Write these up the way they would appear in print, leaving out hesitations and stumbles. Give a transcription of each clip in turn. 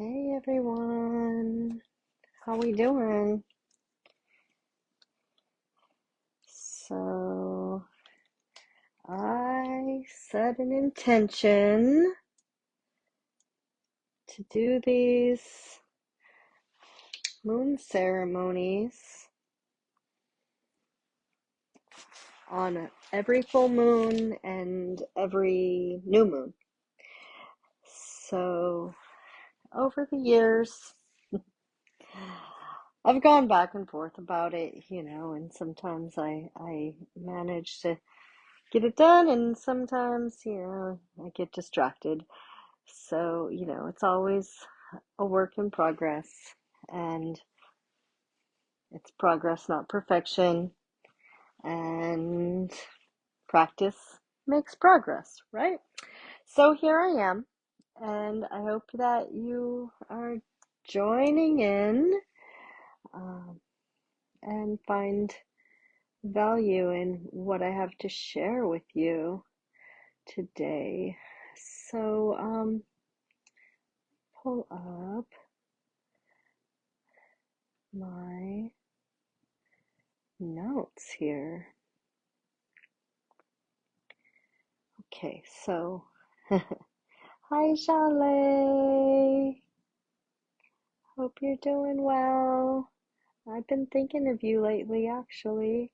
Hey everyone, how we doing? So I set an intention to do these moon ceremonies on every full moon and every new moon. So over the years, I've gone back and forth about it, and sometimes I manage to get it done, and sometimes, I get distracted. So, it's always a work in progress, and it's progress, not perfection, and practice makes progress, right? So here I am, and I hope that you are joining in um, and find value in what I have to share with you today. So, pull up my notes here. Okay, so hi Shale. Hope you're doing well. I've been thinking of you lately, actually.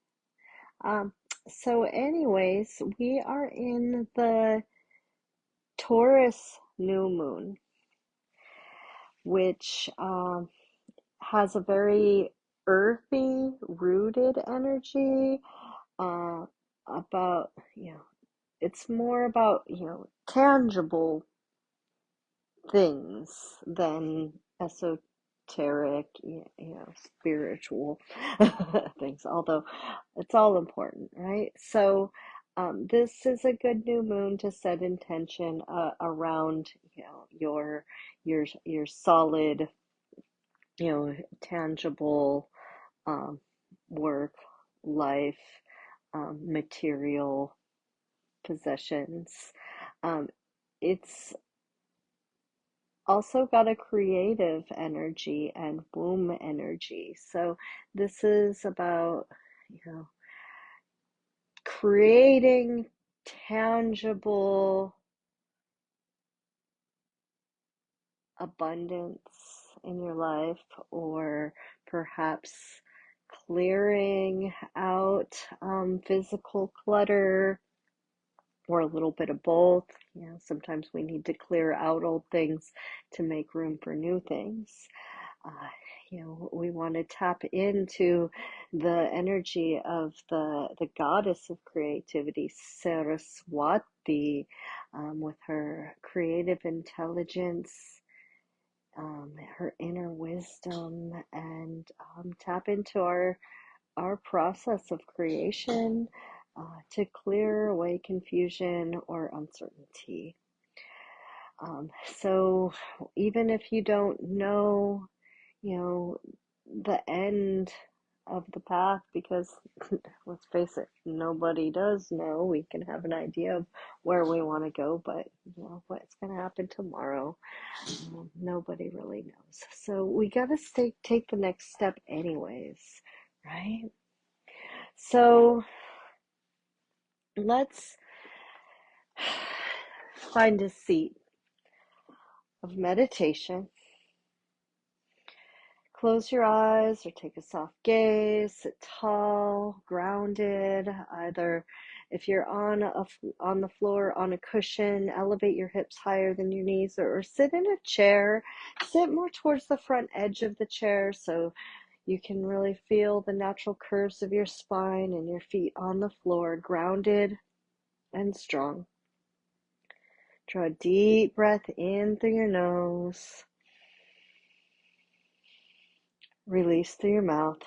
Um, so anyways, we are in the Taurus new moon, which has a very earthy, rooted energy. Uh, about, it's more about, tangible things than esoteric, spiritual things, although it's all important, right? So, this is a good new moon to set intention around, your solid, tangible um, work, life, material possessions. Um, it's also got a creative energy and womb energy. So this is about, creating tangible abundance in your life, or perhaps clearing out physical clutter, or a little bit of both. Sometimes we need to clear out old things to make room for new things. Uh, we want to tap into the energy of the goddess of creativity, Saraswati, with her creative intelligence, her inner wisdom, and tap into our process of creation to clear away confusion or uncertainty. So even if you don't know, you know, the end of the path, because let's face it, nobody does know. We can have an idea of where we want to go, but what's going to happen tomorrow, nobody really knows. So we got to take the next step anyways, right? So let's find a seat of meditation. Close your eyes or take a soft gaze. Sit tall, grounded. Either if you're on the floor on a cushion, elevate your hips higher than your knees, or sit in a chair. Sit more towards the front edge of the chair so you can really feel the natural curves of your spine and your feet on the floor, grounded and strong. Draw a deep breath in through your nose. Release through your mouth.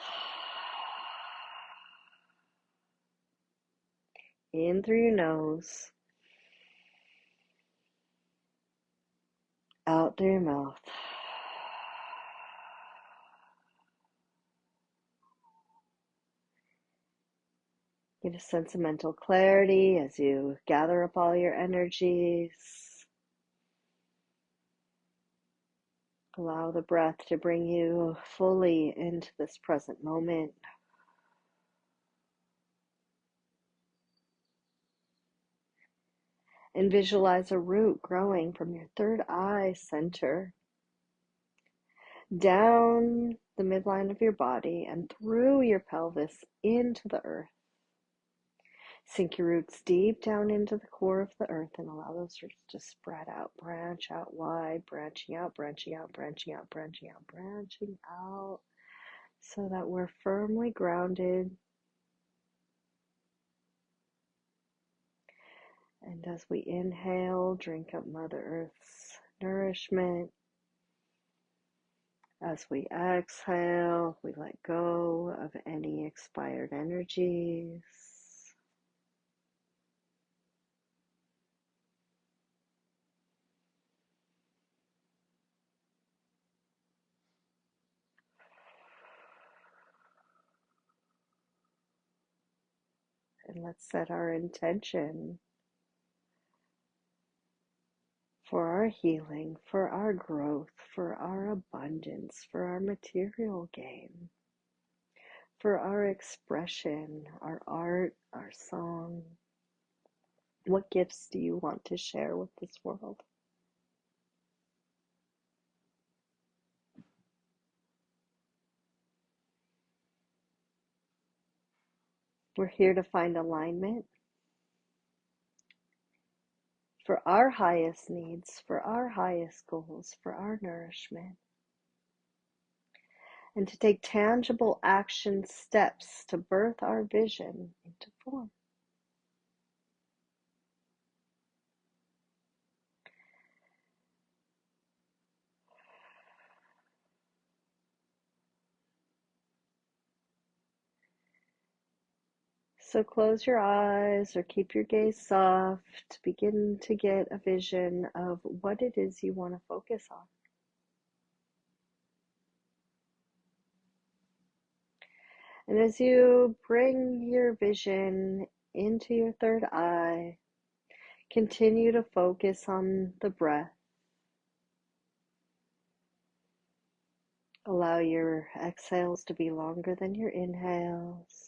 In through your nose. Out through your mouth. Get a sense of mental clarity as you gather up all your energies. Allow the breath to bring you fully into this present moment. And visualize a root growing from your third eye center down the midline of your body and through your pelvis into the earth. Sink your roots deep down into the core of the earth and allow those roots to spread out, branch out wide, branching out, branching out, branching out, branching out, branching out, so that we're firmly grounded. And as we inhale, drink up Mother Earth's nourishment. As we exhale, we let go of any expired energies. And let's set our intention for our healing, for our growth, for our abundance, for our material gain, for our expression, our art, our song. What gifts do you want to share with this world? We're here to find alignment for our highest needs, for our highest goals, for our nourishment, and to take tangible action steps to birth our vision into form. So close your eyes or keep your gaze soft. Begin to get a vision of what it is you want to focus on. And as you bring your vision into your third eye, continue to focus on the breath. Allow your exhales to be longer than your inhales.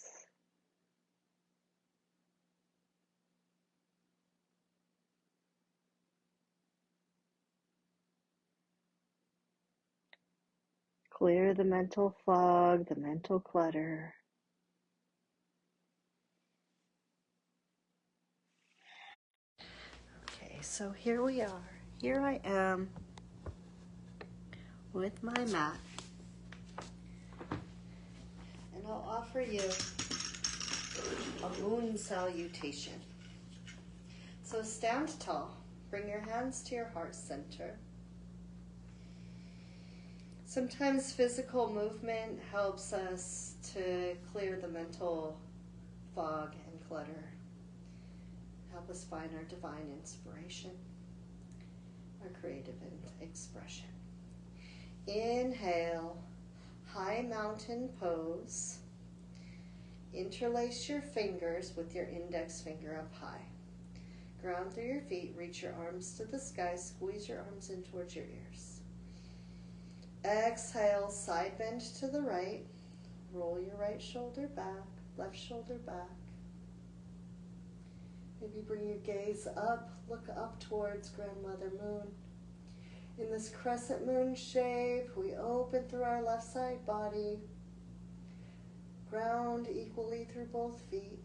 Clear the mental fog, the mental clutter. Okay, so here we are. Here I am with my mat. And I'll offer you a moon salutation. So stand tall. Bring your hands to your heart center. Sometimes physical movement helps us to clear the mental fog and clutter. Help us find our divine inspiration, our creative expression. Inhale, high mountain pose. Interlace your fingers with your index finger up high. Ground through your feet, reach your arms to the sky, squeeze your arms in towards your ears. Exhale, side bend to the right. Roll your right shoulder back, left shoulder back. Maybe bring your gaze up, look up towards Grandmother Moon. In this crescent moon shape, we open through our left side body. Ground equally through both feet.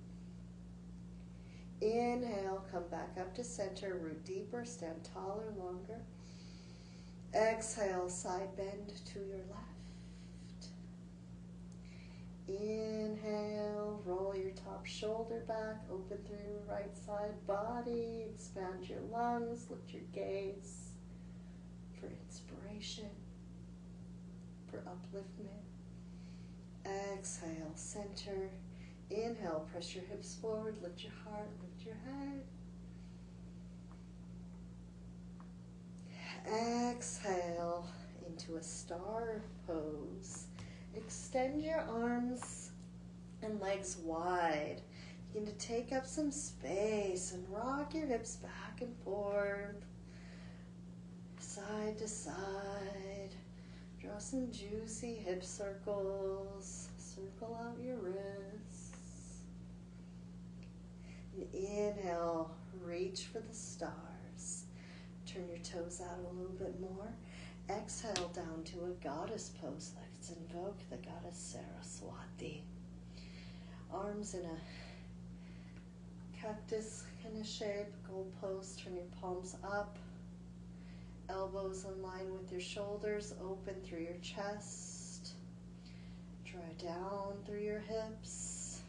Inhale, come back up to center, root deeper, stand taller, longer. Exhale, side bend to your left. Inhale, roll your top shoulder back, open through your right side body, expand your lungs, lift your gaze for inspiration, for upliftment. Exhale, center. Inhale, press your hips forward, lift your heart, lift your head. Exhale into a star pose. Extend your arms and legs wide. Begin to take up some space and rock your hips back and forth, side to side. Draw some juicy hip circles. Circle out your wrists. And inhale, reach for the stars. Turn your toes out a little bit more. Exhale down to a goddess pose. Let's invoke the goddess Saraswati. Arms in a cactus kind of shape, gold pose. Turn your palms up. Elbows in line with your shoulders, open through your chest. Draw down through your hips.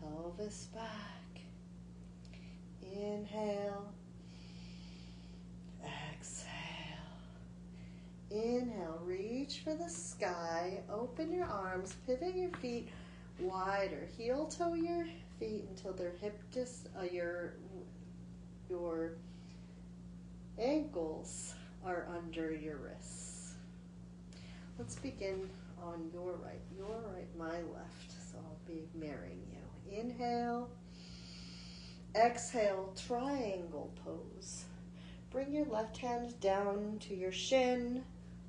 Pelvis back. Inhale. Exhale. Inhale, reach for the sky. Open your arms, pivot your feet wider. Heel toe your feet until they're your ankles are under your wrists. Let's begin on your right, my left. So I'll be marrying you. Inhale. Exhale, triangle pose. Bring your left hand down to your shin,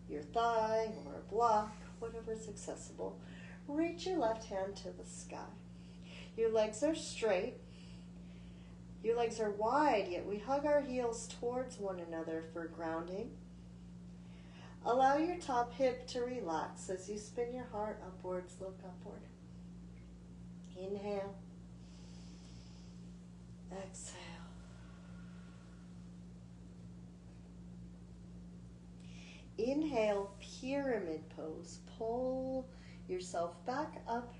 your thigh, or a block, whatever's accessible. Reach your left hand to the sky. Your legs are straight. Your legs are wide, yet we hug our heels towards one another for grounding. Allow your top hip to relax as you spin your heart upwards, look upward. Inhale. Exhale. Inhale, pyramid pose. Pull yourself back up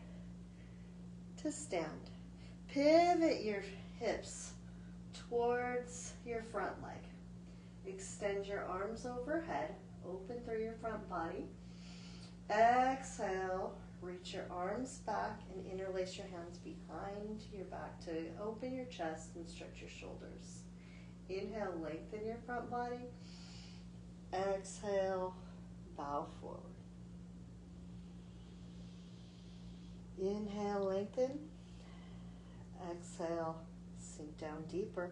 to stand. Pivot your hips towards your front leg. Extend your arms overhead. Open through your front body. Exhale, reach your arms back and interlace your hands behind your back to open your chest and stretch your shoulders. Inhale, lengthen your front body. Exhale, bow forward. Inhale, lengthen. Exhale, sink down deeper.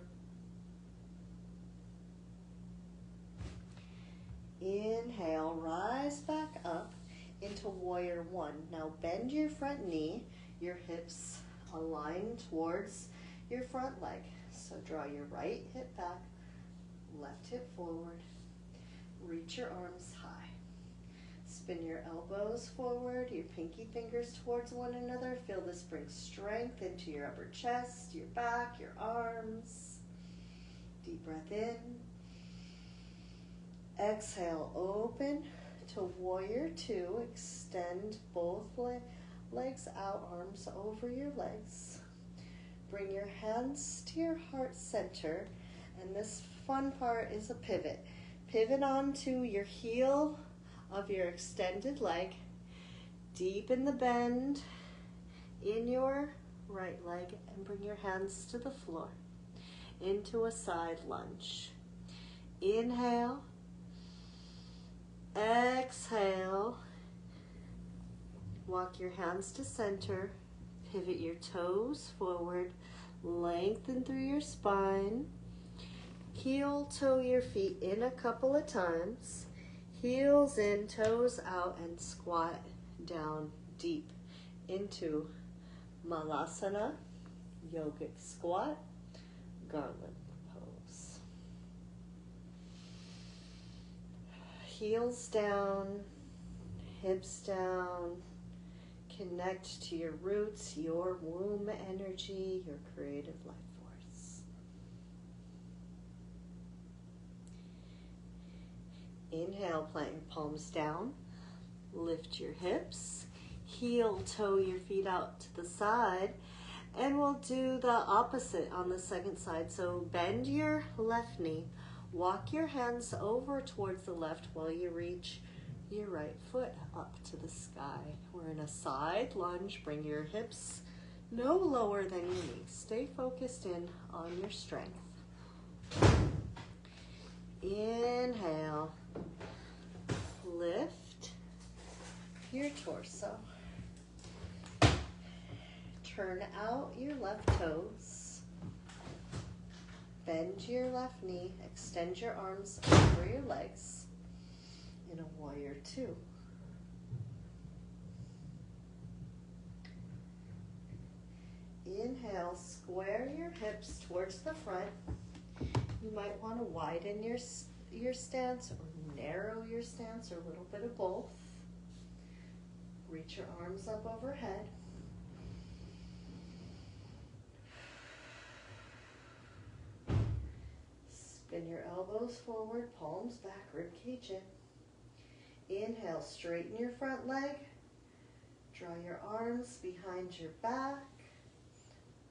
Inhale, rise back up into warrior one. Now bend your front knee, your hips align towards your front leg. So draw your right hip back, left hip forward. Reach your arms high. Spin your elbows forward, your pinky fingers towards one another. Feel this bring strength into your upper chest, your back, your arms. Deep breath in. Exhale, open to warrior two. Extend both legs out, arms over your legs. Bring your hands to your heart center. And this fun part is a pivot. Pivot onto your heel of your extended leg. Deepen the bend in your right leg and bring your hands to the floor into a side lunge. Inhale. Exhale. Walk your hands to center. Pivot your toes forward. Lengthen through your spine. Heel toe your feet in a couple of times. Heels in, toes out, and squat down deep into Malasana, yogic squat, garland pose. Heels down, hips down. Connect to your roots, your womb energy, your creative life force. Inhale, plant your palms down. Lift your hips. Heel toe your feet out to the side. And we'll do the opposite on the second side. So bend your left knee. Walk your hands over towards the left while you reach your right foot up to the sky. We're in a side lunge. Bring your hips no lower than your knees. Stay focused in on your strength. Inhale. Lift your torso. Turn out your left toes. Bend your left knee. Extend your arms over your legs. in a warrior two. Inhale, square your hips towards the front. You might want to widen your stance or narrow your stance, or a little bit of both. Reach your arms up overhead. Spin your elbows forward, palms back, rib cage in. Inhale, straighten your front leg. Draw your arms behind your back.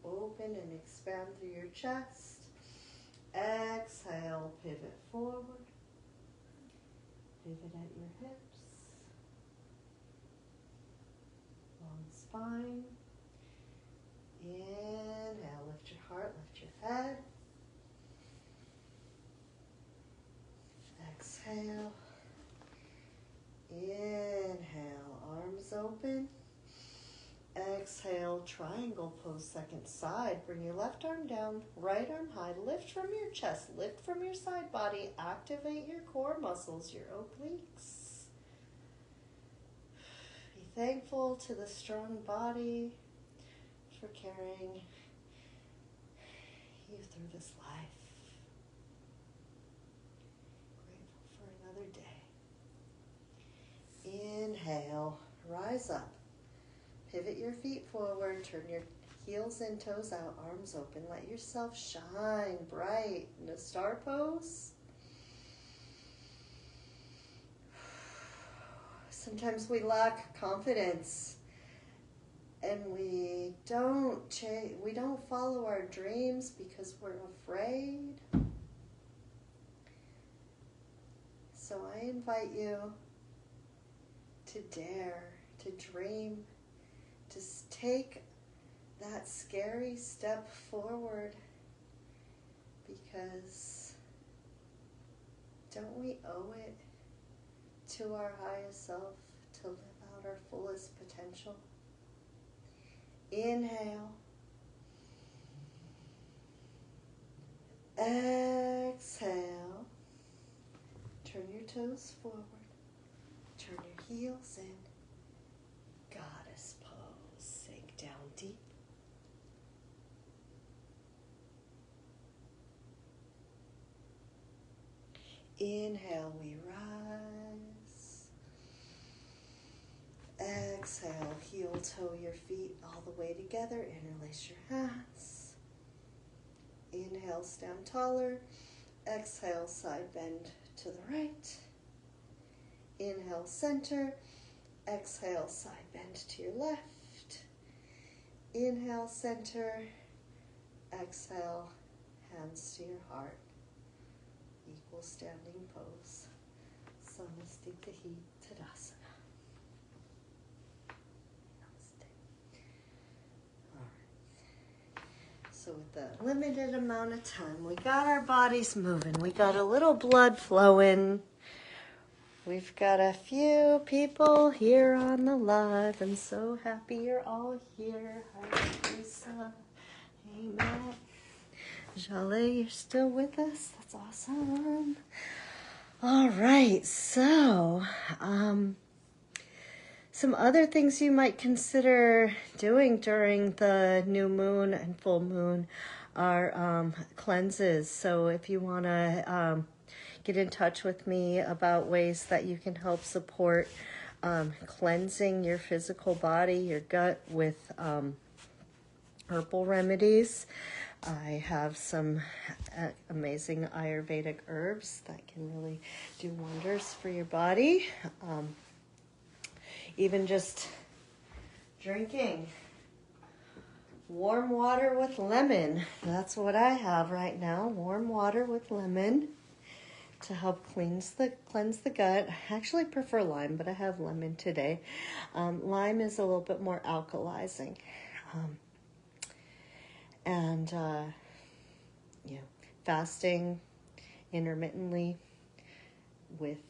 Open and expand through your chest. Exhale, pivot forward. Pivot at your hips. Long spine. Inhale, lift your heart, lift your head. Exhale. Inhale, arms open. Exhale, triangle pose, second side. Bring your left arm down, right arm high. Lift from your chest, lift from your side body. Activate your core muscles, your obliques. Be thankful to the strong body for carrying you through this life. Grateful for another day. Inhale, rise up. Pivot your feet forward, turn your heels in, toes out, arms open. Let yourself shine bright in a star pose. Sometimes we lack confidence and we don't follow our dreams because we're afraid. So I invite you to dare, to dream, to take that scary step forward, because don't we owe it to our highest self to live out our fullest potential? Inhale. Exhale. Turn your toes forward. Turn your heels in. Goddess pose. Sink down deep. Inhale, we rise. Exhale, heel toe your feet all the way together. Interlace your hands. Inhale, stand taller. Exhale, side bend to the right. Inhale, center. Exhale, side bend to your left. Inhale, center. Exhale, hands to your heart. Equal standing pose. Samasthiti Tadasana. Namaste. All right. So with the limited amount of time, we got our bodies moving. We got a little blood flowing. We've got a few people here on the live. I'm so happy you're all here. Hi, Lisa. Hey, Matt. Jale, you're still with us? That's awesome. All right, so some other things you might consider doing during the new moon and full moon are cleanses. So if you want to get in touch with me about ways that you can help support cleansing your physical body, your gut with herbal remedies, I have some amazing Ayurvedic herbs that can really do wonders for your body. Even just drinking warm water with lemon. That's what I have right now. Warm water with lemon to help cleanse the gut. I actually prefer lime, but I have lemon today. Lime is a little bit more alkalizing. Fasting intermittently with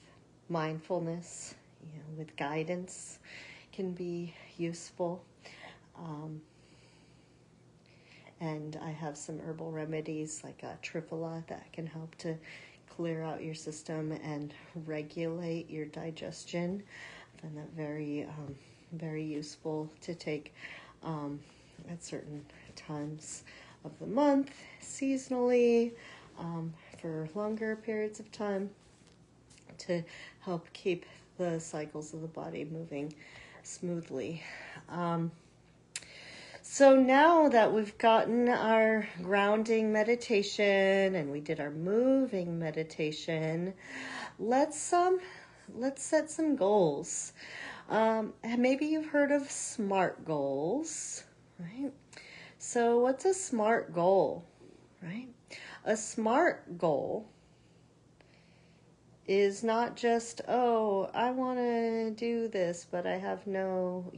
mindfulness, with guidance can be useful. And I have some herbal remedies like triphala that can help to clear out your system and regulate your digestion. I find that very useful to take at certain times of the month, seasonally, for longer periods of time, to help keep the cycles of the body moving smoothly. So now that we've gotten our grounding meditation and we did our moving meditation, let's set some goals. Maybe you've heard of SMART goals, right? So what's a SMART goal, right? A SMART goal is not just, oh, I want to do this, but I have no,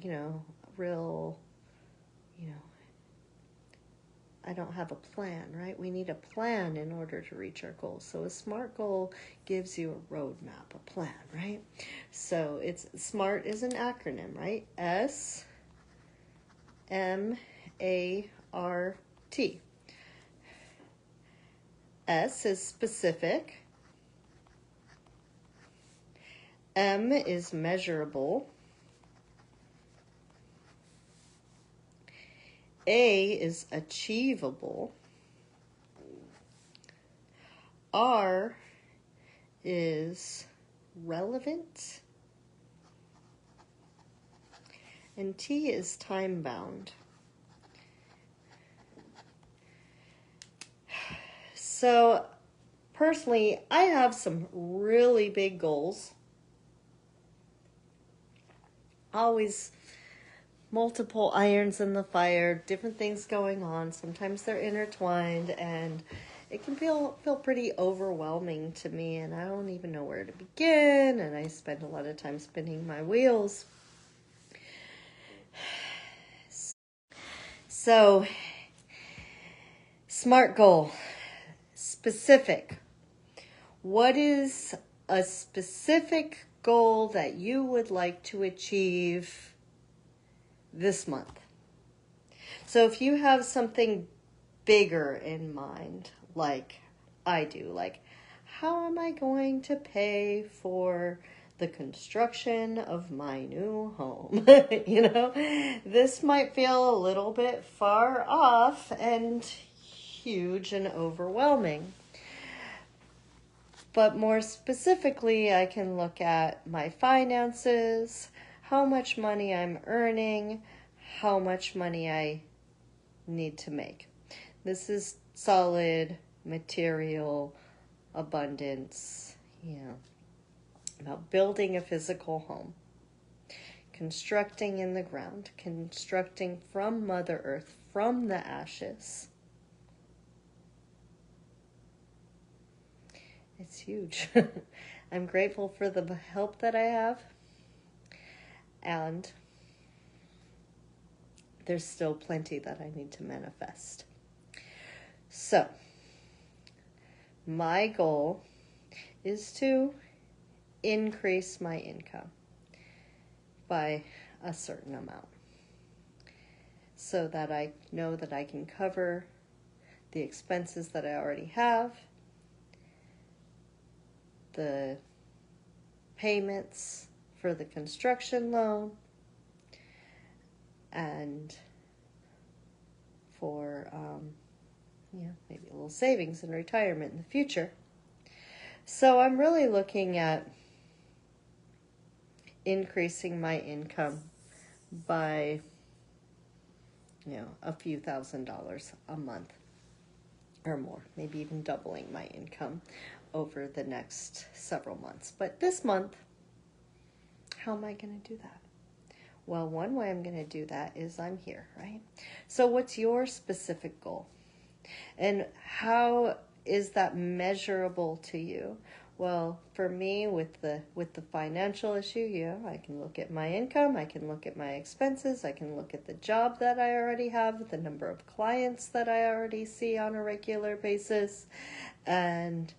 real, I don't have a plan, right? We need a plan in order to reach our goals. So a SMART goal gives you a roadmap, a plan, right? So SMART is an acronym, right? SMART. S is specific. M is measurable. A is achievable. R is relevant. And T is time bound. So personally, I have some really big goals. Always multiple irons in the fire, different things going on. Sometimes they're intertwined, and it can feel pretty overwhelming to me, and I don't even know where to begin, and I spend a lot of time spinning my wheels. So, SMART goal, specific. What is a specific goal that you would like to achieve this month? So if you have something bigger in mind, like I do, like how am I going to pay for the construction of my new home? This might feel a little bit far off and huge and overwhelming. But more specifically, I can look at my finances, how much money I'm earning, how much money I need to make. This is solid material abundance, about building a physical home, constructing in the ground, constructing from Mother Earth, from the ashes. It's huge. I'm grateful for the help that I have, and there's still plenty that I need to manifest. So, my goal is to increase my income by a certain amount so that I know that I can cover the expenses that I already have, the payments for the construction loan, and for maybe a little savings in retirement in the future. So I'm really looking at increasing my income by a few $1,000s a month or more, maybe even doubling my income over the next several months. But this month, how am I going to do that? Well, one way I'm going to do that is I'm here, right? So what's your specific goal? And how is that measurable to you? Well, for me, with the financial issue, I can look at my income, I can look at my expenses, I can look at the job that I already have, the number of clients that I already see on a regular basis, and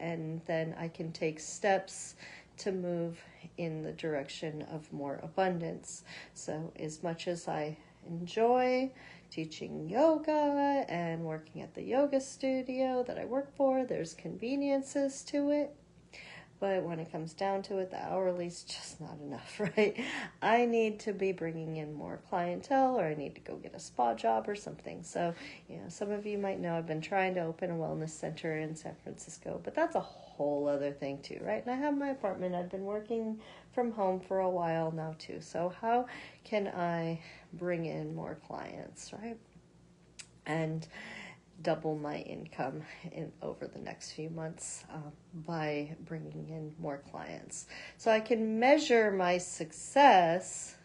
and then I can take steps to move in the direction of more abundance. So as much as I enjoy teaching yoga and working at the yoga studio that I work for. There's conveniences to it. But when it comes down to it, the hourly's just not enough, right? I need to be bringing in more clientele, or I need to go get a spa job or something. So, some of you might know I've been trying to open a wellness center in San Francisco, but that's a whole other thing too, right? And I have my apartment. I've been working from home for a while now too. So how can I bring in more clients, right? And double my income over the next few months by bringing in more clients. So I can measure my success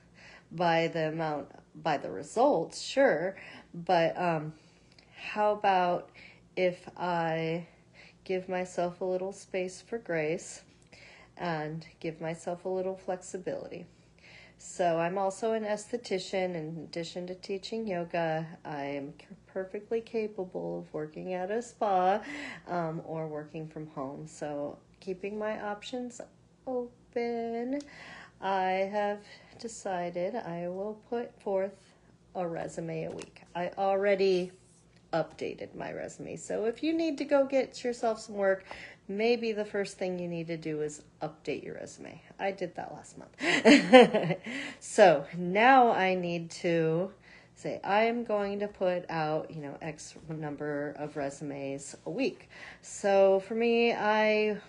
by the results, sure, but how about if I give myself a little space for grace and give myself a little flexibility? So I'm also an esthetician. In addition to teaching yoga, I am perfectly capable of working at a spa or working from home. So keeping my options open, I have decided I will put forth a resume a week. I already updated my resume. So if you need to go get yourself some work, maybe the first thing you need to do is update your resume. I did that last month. So now I need to say I am going to put out, X number of resumes a week. So for me, I'm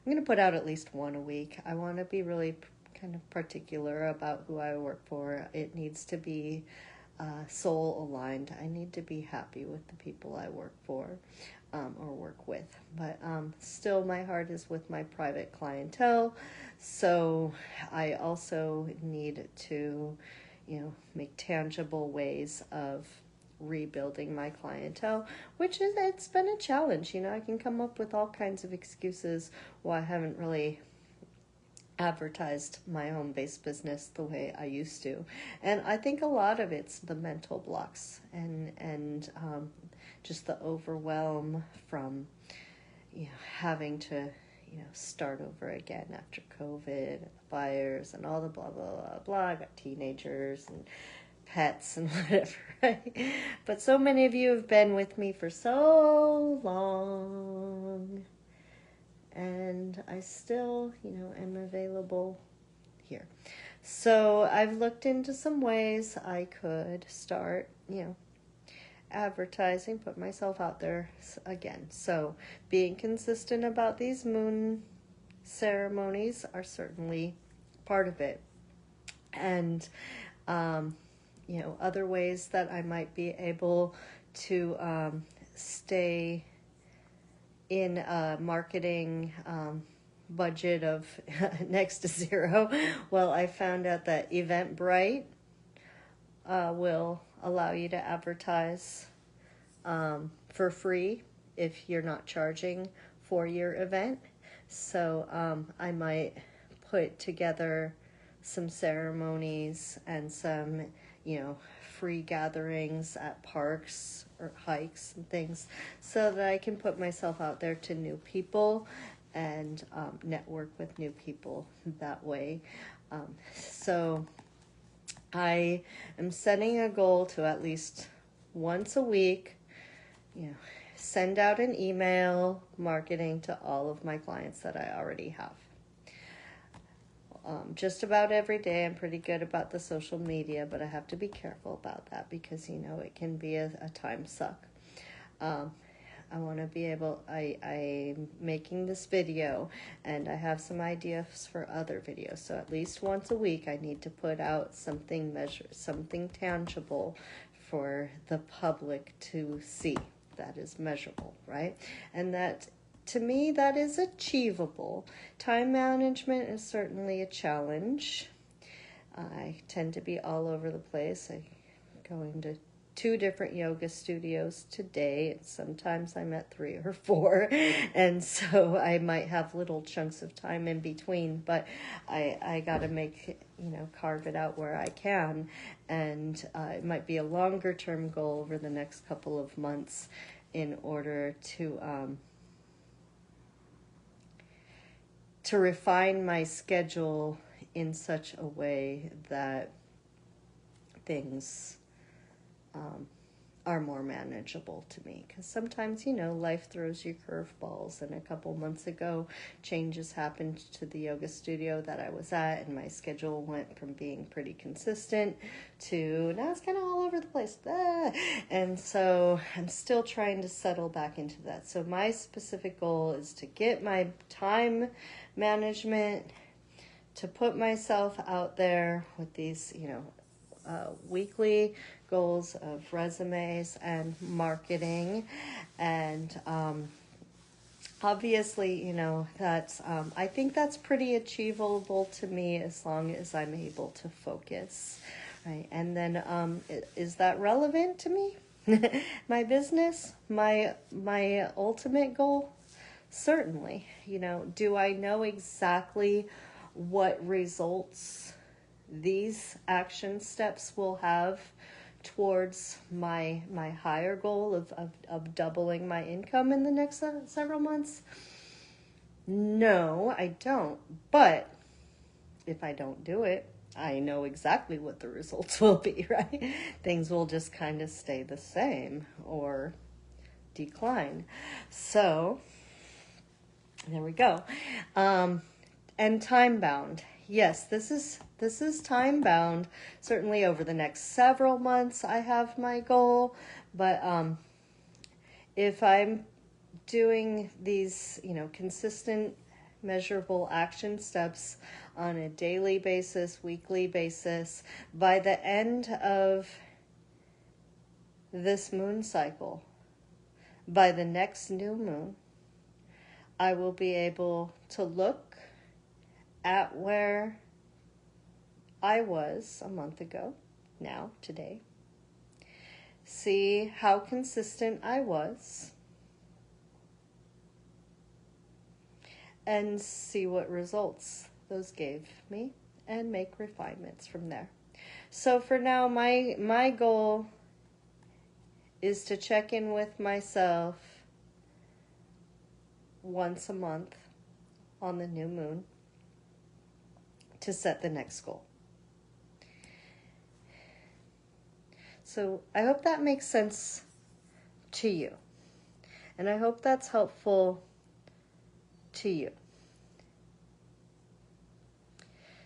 going to put out at least one a week. I want to be really kind of particular about who I work for. It needs to be soul aligned. I need to be happy with the people I work for or work with. But still, my heart is with my private clientele. So I also need to, make tangible ways of rebuilding my clientele, it's been a challenge. I can come up with all kinds of excuses why I haven't really advertised my home-based business the way I used to, and I think a lot of it's the mental blocks and just the overwhelm from having to start over again after COVID, and the fires, and all the blah blah blah blah. I got teenagers and pets and whatever, right? But so many of you have been with me for so long. And I still, am available here. So I've looked into some ways I could start, advertising, put myself out there again. So being consistent about these moon ceremonies are certainly part of it. And, other ways that I might be able to stay in a marketing budget of next to zero. Well, I found out that Eventbrite will allow you to advertise for free if you're not charging for your event. So I might put together some ceremonies and some, free gatherings at parks or hikes and things so that I can put myself out there to new people and network with new people that way. So I am setting a goal to at least once a week, send out an email marketing to all of my clients that I already have. Just about every day. I'm pretty good about the social media, but I have to be careful about that because, it can be a time suck. I want to be able, I'm making this video and I have some ideas for other videos. So at least once a week, I need to put out something tangible for the public to see that is measurable, right? And that, to me, that is achievable. Time management is certainly a challenge. I tend to be all over the place. I go into 2 different yoga studios today. Sometimes I'm at 3 or 4. And so I might have little chunks of time in between, but I got to carve it out where I can. And it might be a longer term goal over the next couple of months in order to refine my schedule in such a way that things are more manageable to me, because sometimes, you know, life throws you curveballs, and a couple months ago changes happened to the yoga studio that I was at, and my schedule went from being pretty consistent to now it's kind of all over the place. And so I'm still trying to settle back into that. So my specific goal is to get my time management, to put myself out there with these, you know, weekly goals of resumes and marketing. And obviously, you know, that's, I think that's pretty achievable to me as long as I'm able to focus. Right. And then, is that relevant to me? My business, my ultimate goal? Certainly. You know, do I know exactly what results these action steps will have towards my higher goal of doubling my income in the next several months? No, I don't. But if I don't do it, I know exactly what the results will be, right? Things will just kind of stay the same or decline. So there we go. And time bound. Yes, this is time bound. Certainly over the next several months I have my goal, but if I'm doing these, you know, consistent measurable action steps on a daily basis, weekly basis, by the end of this moon cycle, by the next new moon, I will be able to look at where I was a month ago, now, today. See how consistent I was, and see what results those gave me, and make refinements from there. So for now, my goal is to check in with myself once a month on the new moon to set the next goal. So I hope that makes sense to you. And I hope that's helpful to you.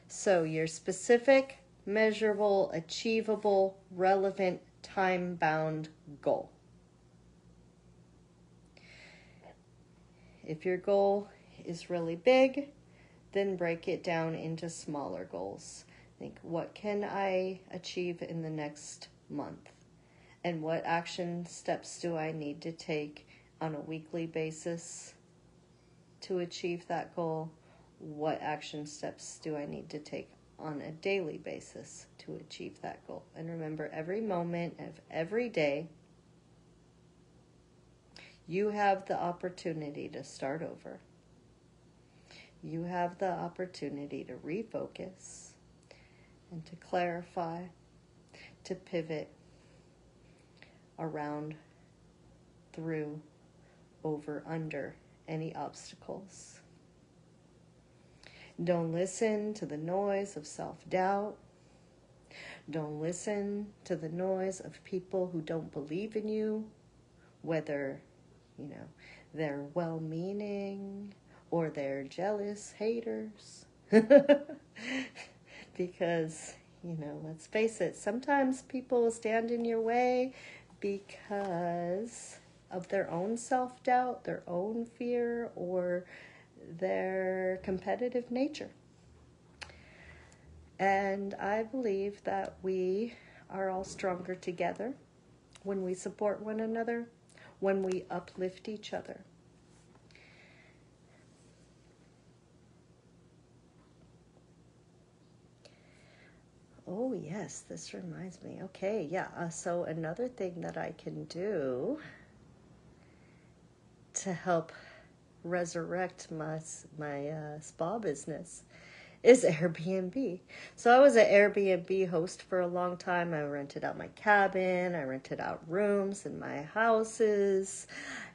So your specific, measurable, achievable, relevant, time-bound goal. If your goal is really big, then break it down into smaller goals. Think, what can I achieve in the next month? And what action steps do I need to take on a weekly basis to achieve that goal? What action steps do I need to take on a daily basis to achieve that goal? And remember, every moment of every day, you have the opportunity to start over. You have the opportunity to refocus and to clarify, to pivot around, through, over, under any obstacles. Don't listen to the noise of self-doubt. Don't listen to the noise of people who don't believe in you, whether, you know, they're well-meaning or they're jealous haters. Because, you know, let's face it, sometimes people stand in your way because of their own self-doubt, their own fear, or their competitive nature. And I believe that we are all stronger together when we support one another, when we uplift each other. Oh, yes, this reminds me. Okay, yeah, so another thing that I can do to help resurrect my spa business is Airbnb. So I was an Airbnb host for a long time. I rented out my cabin, I rented out rooms in my houses,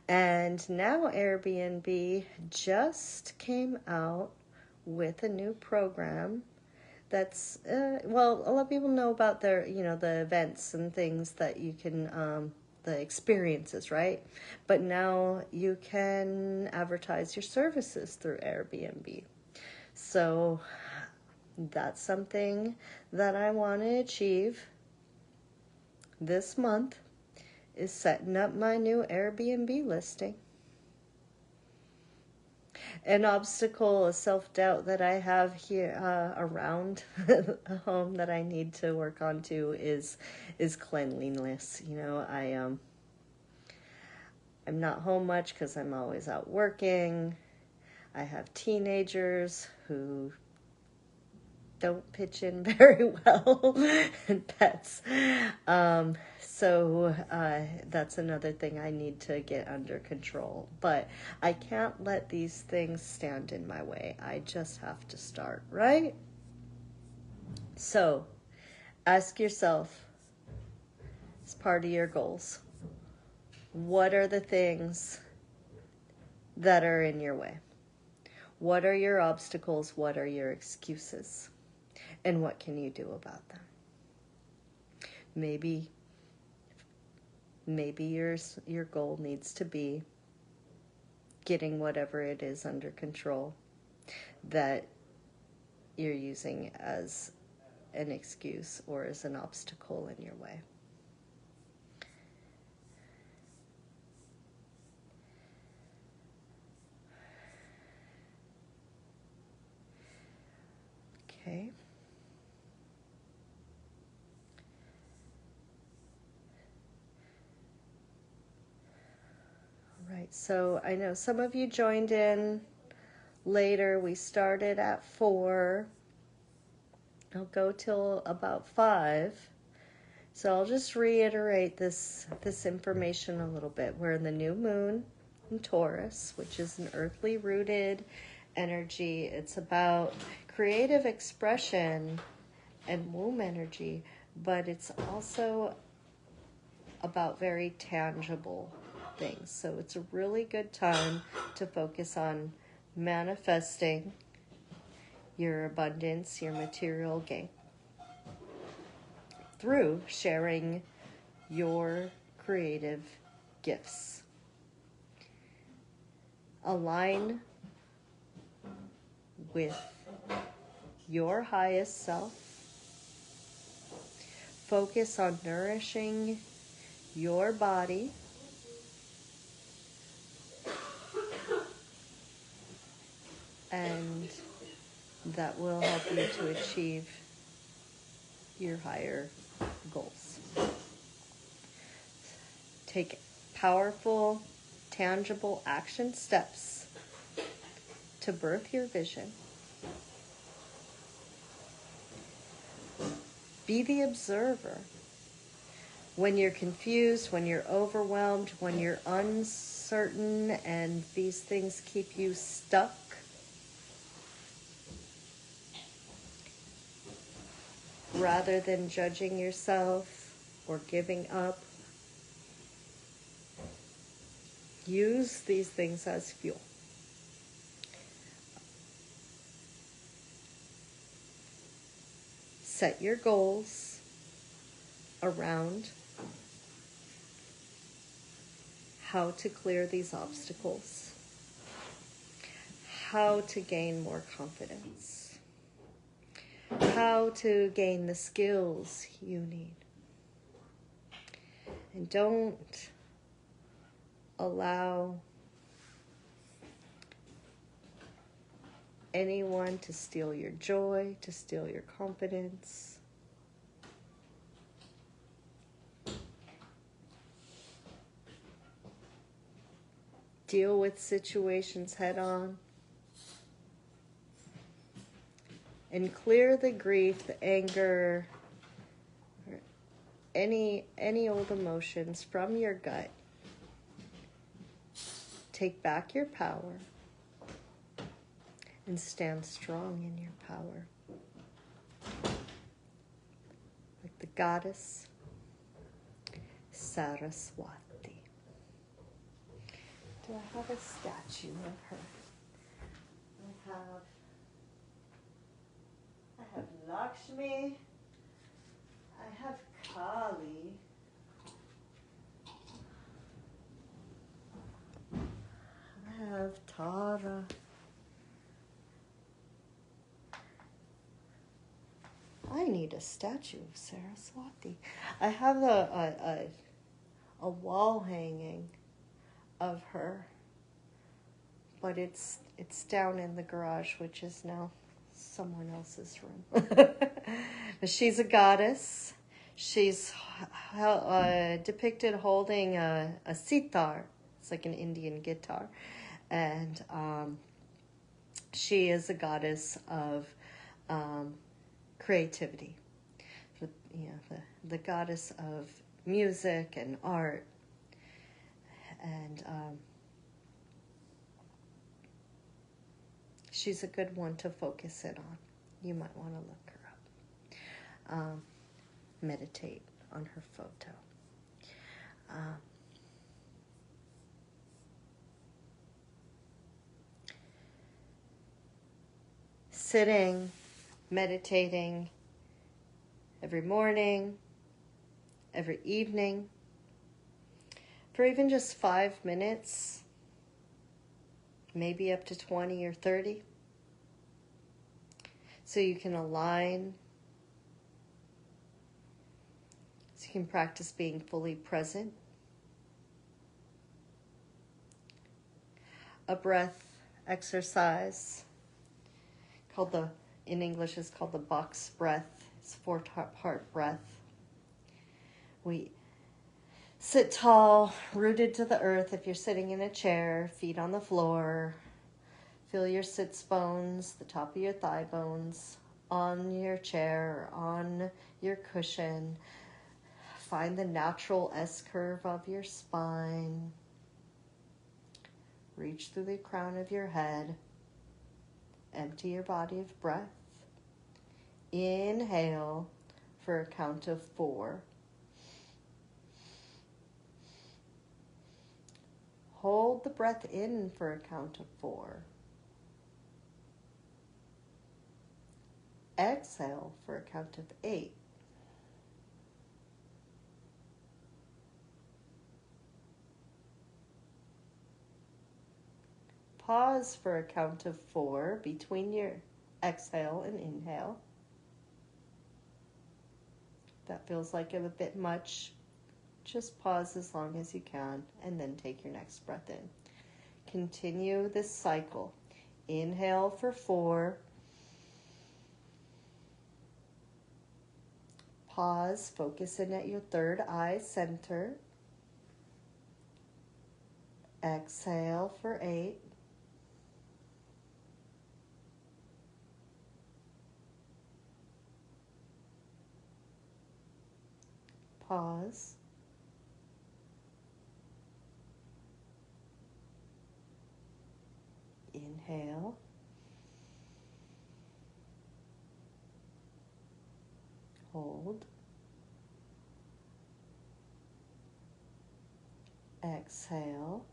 and now Airbnb just came out with a new program that's well, a lot of people know about their, the events and things that you can, the experiences, right? But now you can advertise your services through Airbnb. So that's something that I want to achieve this month, is setting up my new Airbnb listing. An obstacle, a self-doubt that I have here around a home that I need to work on too is cleanliness. I'm not home much because I'm always out working. I have teenagers who don't pitch in very well, and pets. So that's another thing I need to get under control. But I can't let these things stand in my way. I just have to start, right? So ask yourself, as part of your goals, what are the things that are in your way? What are your obstacles? What are your excuses? And what can you do about them? Maybe your goal needs to be getting whatever it is under control that you're using as an excuse or as an obstacle in your way. Okay. All right, so I know some of you joined in later. We started at 4. I'll go till about 5. So I'll just reiterate this information a little bit. We're in the new moon in Taurus, which is an earthly rooted energy. It's about creative expression and womb energy, but it's also about very tangible things. So it's a really good time to focus on manifesting your abundance, your material gain, through sharing your creative gifts. Align with your highest self. Focus on nourishing your body. And that will help you to achieve your higher goals. Take powerful, tangible action steps to birth your vision. Be the observer. When you're confused, when you're overwhelmed, when you're uncertain and these things keep you stuck, rather than judging yourself or giving up, use these things as fuel. Set your goals around how to clear these obstacles, how to gain more confidence, how to gain the skills you need. And don't allow anyone to steal your joy, to steal your confidence. Deal with situations head on. And clear the grief, the anger, or any old emotions from your gut. Take back your power and stand strong in your power. Like the goddess Saraswati. Do I have a statue of her? I have Lakshmi. I have Kali. I have Tara. I need a statue of Saraswati. I have a wall hanging of her, but it's down in the garage, which is now someone else's room. But she's a goddess. She's depicted holding a sitar. It's like an Indian guitar, and she is a goddess of creativity. The goddess of music and art, and she's a good one to focus in on. You might want to look her up. Meditate on her photo. Sitting, meditating every morning, every evening, for even just 5 minutes, maybe up to 20 or 30, so you can align, so you can practice being fully present. A breath exercise in English is called the box breath. It's 4-part breath. We sit tall, rooted to the earth if you're sitting in a chair, feet on the floor. Feel your sits bones, the top of your thigh bones, on your chair, on your cushion. Find the natural S-curve of your spine. Reach through the crown of your head. Empty your body of breath. Inhale for a count of 4. Hold the breath in for a count of 4. Exhale for a count of 8. Pause for a count of 4 between your exhale and inhale. If that feels like a bit much, just pause as long as you can and then take your next breath in. Continue this cycle. Inhale for 4. Pause, focus in at your third eye center. Exhale for 8. Pause. Inhale. Hold. Exhale.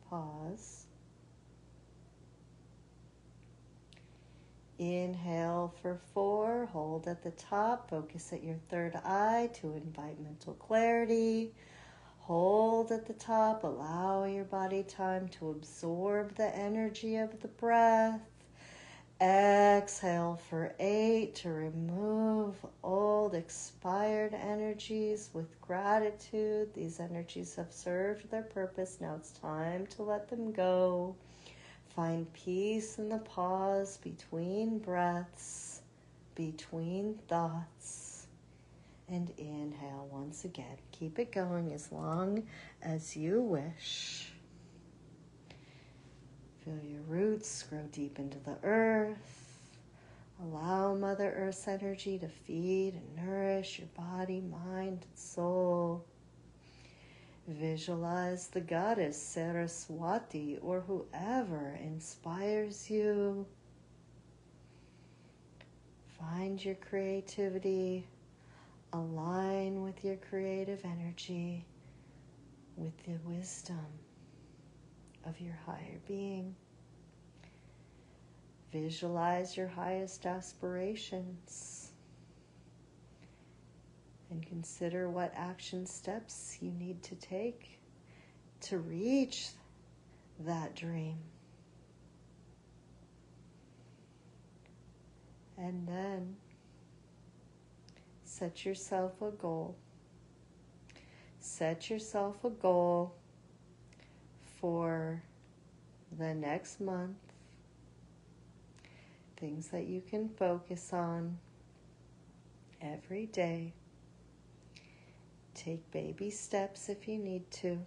Pause. Inhale for 4. Hold at the top. Focus at your third eye to invite mental clarity. Hold at the top. Allow your body time to absorb the energy of the breath. Exhale for 8 to remove old expired energies with gratitude. These energies have served their purpose. Now it's time to let them go. Find peace in the pause between breaths, between thoughts. And inhale once again. Keep it going as long as you wish. Feel your roots grow deep into the earth. Allow Mother Earth's energy to feed and nourish your body, mind, and soul. Visualize the goddess Saraswati or whoever inspires you. Find your creativity. Align with your creative energy. with the wisdom of your higher being. Visualize your highest aspirations and consider what action steps you need to take to reach that dream. And then set yourself a goal. Set yourself a goal for the next month. Things that you can focus on every day. Take baby steps if you need to.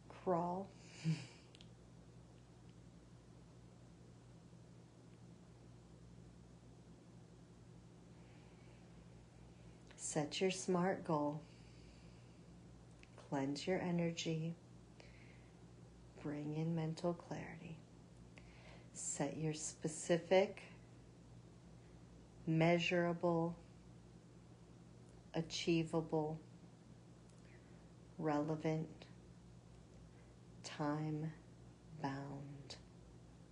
Crawl. Set your SMART goal. Cleanse your energy. Bring in mental clarity. Set your specific, measurable, achievable, relevant, time-bound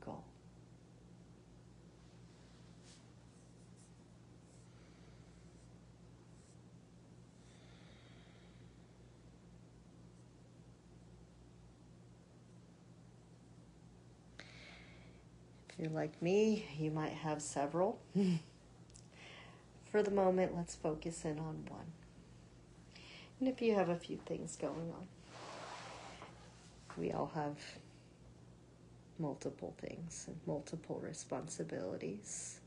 goal. If you're like me, you might have several. For the moment, let's focus in on one. And if you have a few things going on, we all have multiple things and multiple responsibilities.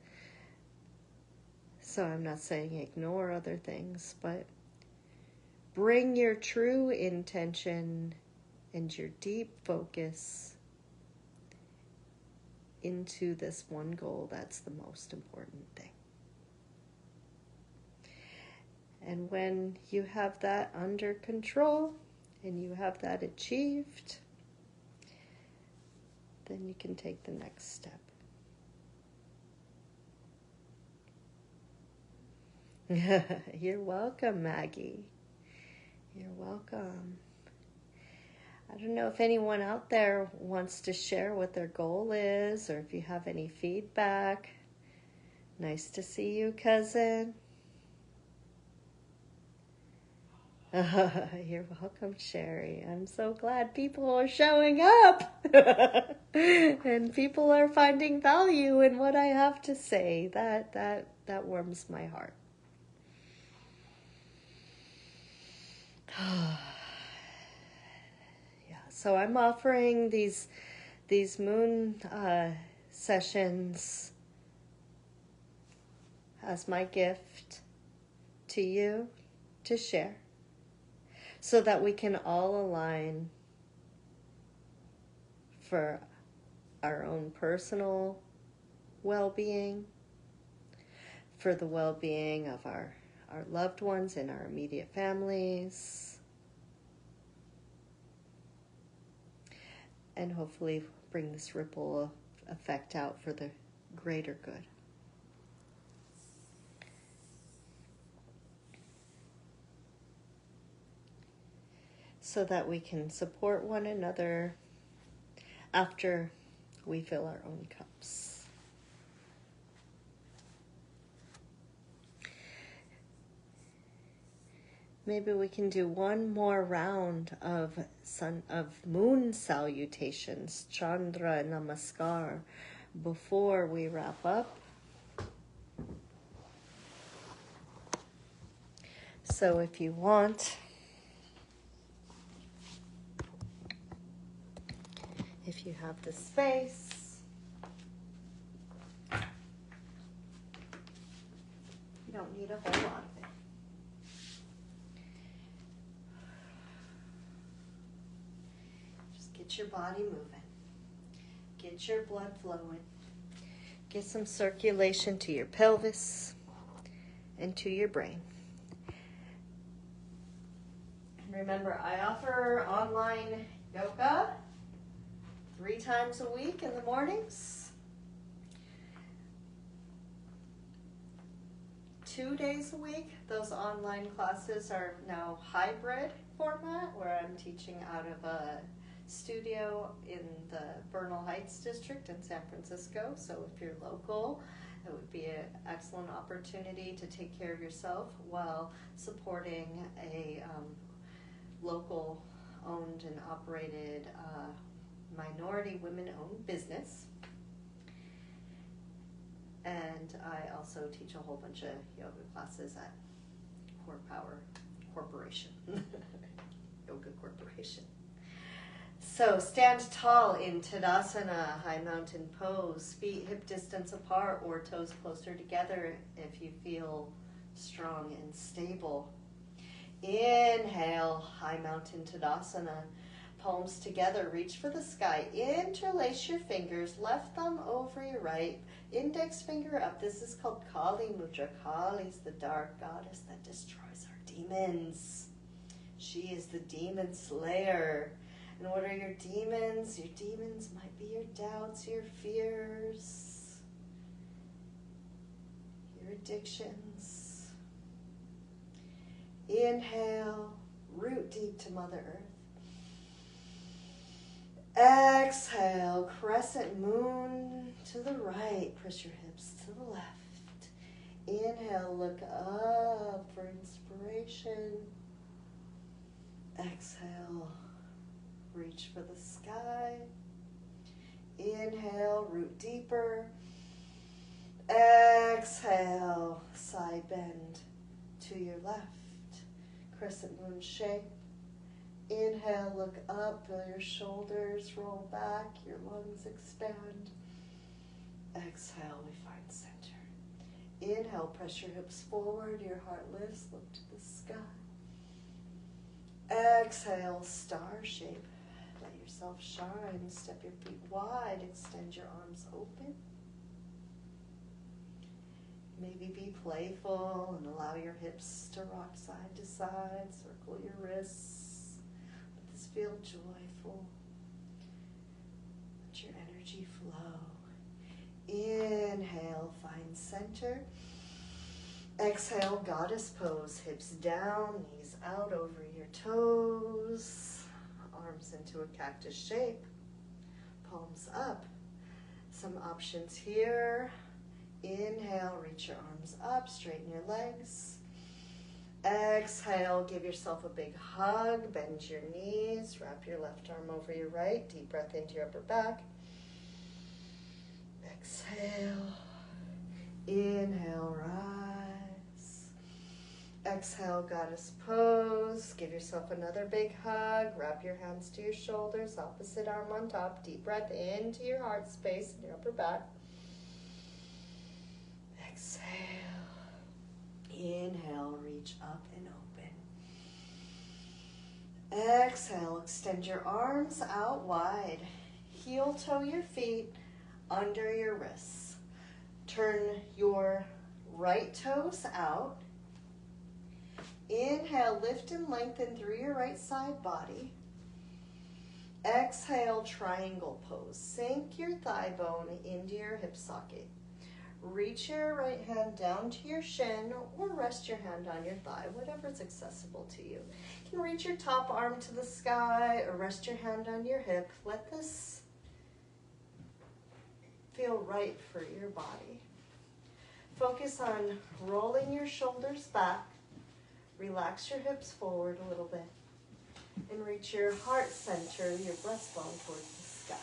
So I'm not saying ignore other things, but bring your true intention and your deep focus into this one goal. That's the most important thing. And when you have that under control and you have that achieved, then you can take the next step. You're welcome, Maggie. You're welcome. I don't know if anyone out there wants to share what their goal is or if you have any feedback. Nice to see you, cousin. You're welcome, Sherry. I'm so glad people are showing up and people are finding value in what I have to say. That warms my heart. Yeah, so I'm offering these moon sessions as my gift to you to share, so that we can all align for our own personal well-being, for the well-being of our loved ones and our immediate families, and hopefully bring this ripple effect out for the greater good. So that we can support one another after we fill our own cups. Maybe we can do one more round of moon salutations, Chandra Namaskar, before we wrap up. So if you want, if you have the space, you don't need a whole lot of it. Just get your body moving. Get your blood flowing. Get some circulation to your pelvis and to your brain. Remember, I offer online yoga 3 times a week in the mornings, 2 days a week. Those online classes are now hybrid format where I'm teaching out of a studio in the Bernal Heights district in San Francisco. So if you're local, it would be an excellent opportunity to take care of yourself while supporting a local owned and operated minority women-owned business. And I also teach a whole bunch of yoga classes at Core Power Corporation, Yoga Corporation. So stand tall in Tadasana, high mountain pose, feet hip distance apart or toes closer together if you feel strong and stable. Inhale, high mountain Tadasana, palms together, reach for the sky. Interlace your fingers, left thumb over your right, index finger up. This is called Kali Mudra. Kali is the dark goddess that destroys our demons. She is the demon slayer. And what are your demons? Your demons might be your doubts, your fears, your addictions. Inhale, root deep to Mother Earth. Exhale, crescent moon to the right. Press your hips to the left. Inhale, look up for inspiration. Exhale, reach for the sky. Inhale, root deeper. Exhale, side bend to your left. Crescent moon shape. Inhale, look up, feel your shoulders roll back, your lungs expand. Exhale, we find center. Inhale, press your hips forward, your heart lifts, look to the sky. Exhale, star shape. Let yourself shine. Step your feet wide. Extend your arms open. Maybe be playful and allow your hips to rock side to side. Circle your wrists. Let this feel joyful. Let your energy flow. Inhale, find center. Exhale, goddess pose. Hips down, knees out over your toes. Arms into a cactus shape. Palms up. Some options here. Inhale, reach your arms up, straighten your legs. Exhale, give yourself a big hug, bend your knees, wrap your left arm over your right. Deep breath into your upper back. Exhale. Inhale, rise. Exhale, goddess pose. Give yourself another big hug. Wrap your hands to your shoulders, opposite arm on top. Deep breath into your heart space in your upper back. Exhale. Inhale, reach up and open. Exhale, extend your arms out wide. Heel toe your feet under your wrists. Turn your right toes out. Inhale, lift and lengthen through your right side body. Exhale, triangle pose. Sink your thigh bone into your hip socket. Reach your right hand down to your shin or rest your hand on your thigh, whatever's accessible to you. You can reach your top arm to the sky or rest your hand on your hip. Let this feel right for your body. Focus on rolling your shoulders back. Relax your hips forward a little bit. And reach your heart center, your breastbone towards the sky.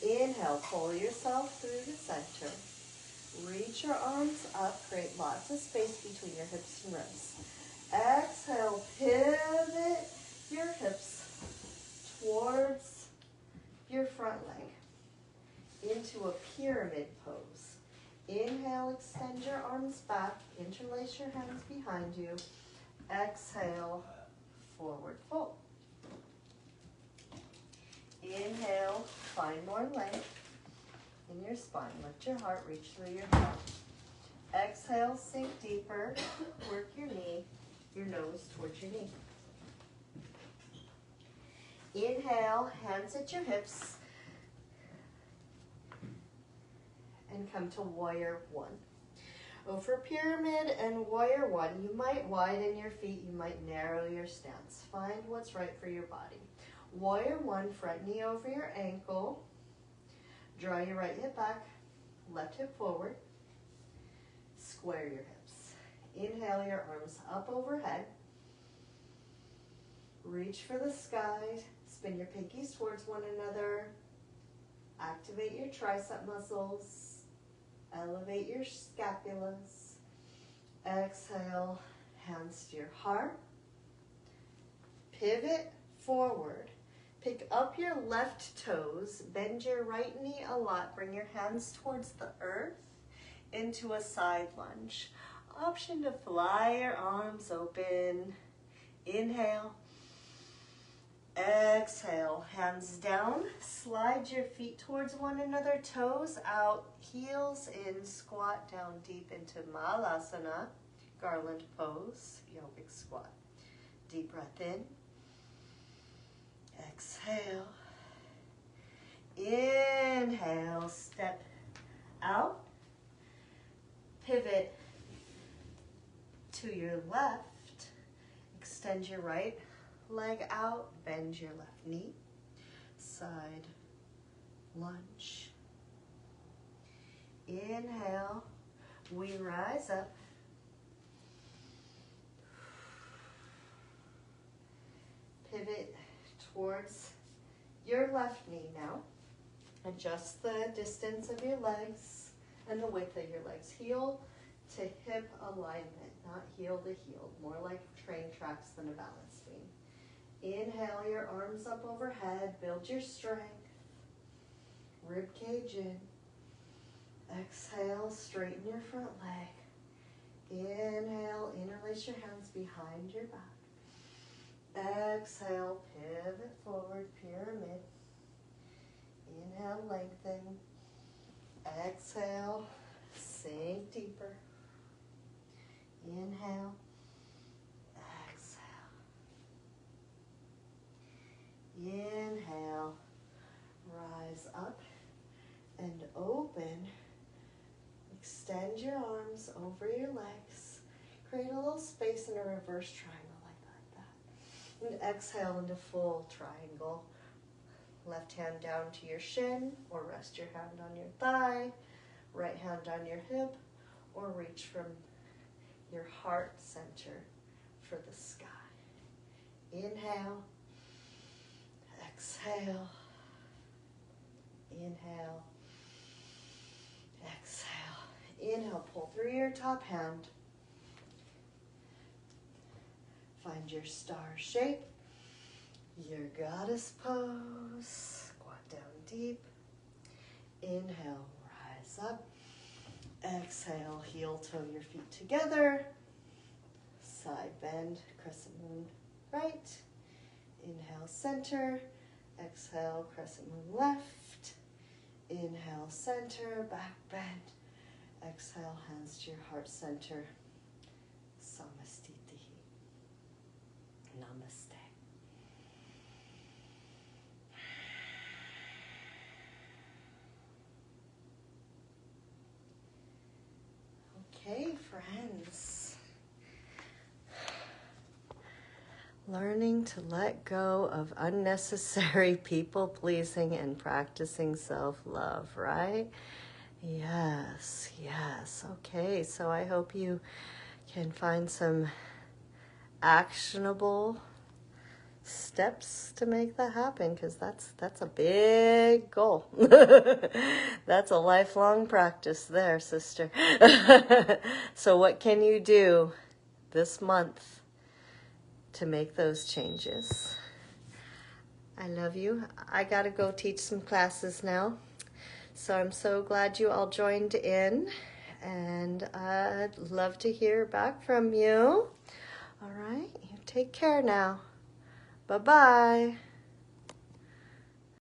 Inhale, pull yourself through the center. Reach your arms up, create lots of space between your hips and ribs. Exhale, pivot your hips towards your front leg into a pyramid pose. Inhale, extend your arms back, interlace your hands behind you. Exhale, forward fold. Inhale, find more length in your spine. Lift your heart, reach through your heart. Exhale, sink deeper. Work your knee, your nose towards your knee. Inhale, hands at your hips. And come to warrior one. Go for pyramid and warrior one. You might widen your feet, you might narrow your stance. Find what's right for your body. Warrior one, front knee over your ankle. Draw your right hip back, left hip forward. Square your hips. Inhale your arms up overhead. Reach for the sky. Spin your pinkies towards one another. Activate your tricep muscles. Elevate your scapulas. Exhale, hands to your heart. Pivot forward. Pick up your left toes. Bend your right knee a lot. Bring your hands towards the earth into a side lunge. Option to fly your arms open. Inhale. Exhale, hands down, slide your feet towards one another, toes out, heels in, squat down deep into Malasana, garland pose, yogic squat. Deep breath in, exhale, inhale, step out, pivot to your left, extend your right leg out, bend your left knee, side lunge. Inhale, we rise up. Pivot towards your left knee now. Adjust the distance of your legs and the width of your legs. Heel to hip alignment, not heel to heel, more like train tracks than a balance beam. Inhale your arms up overhead, build your strength, rib cage in. Exhale, straighten your front leg. Inhale, interlace your hands behind your back. Exhale, pivot forward, pyramid. Inhale, lengthen. Exhale, sink deeper. Inhale. Inhale, rise up and open. Extend your arms over your legs. Create a little space in a reverse triangle like that. And exhale into full triangle. Left hand down to your shin or rest your hand on your thigh. Right hand on your hip or reach from your heart center for the sky. Inhale. Exhale, inhale, exhale. Inhale, pull through your top hand. Find your star shape, your goddess pose. Squat down deep. Inhale, rise up. Exhale, heel toe your feet together. Side bend, crescent moon right. Inhale, center. Exhale, crescent moon left. Inhale, center, back bend. Exhale, hands to your heart center. Samastiti. Namaste. Okay, friends. Learning to let go of unnecessary people-pleasing and practicing self-love, right? Yes, yes. Okay, so I hope you can find some actionable steps to make that happen, because that's a big goal. That's a lifelong practice there, sister. So what can you do this month to make those changes? I love you. I gotta go teach some classes now. So I'm so glad you all joined in, and I'd love to hear back from you. All right, you take care now. Bye-bye.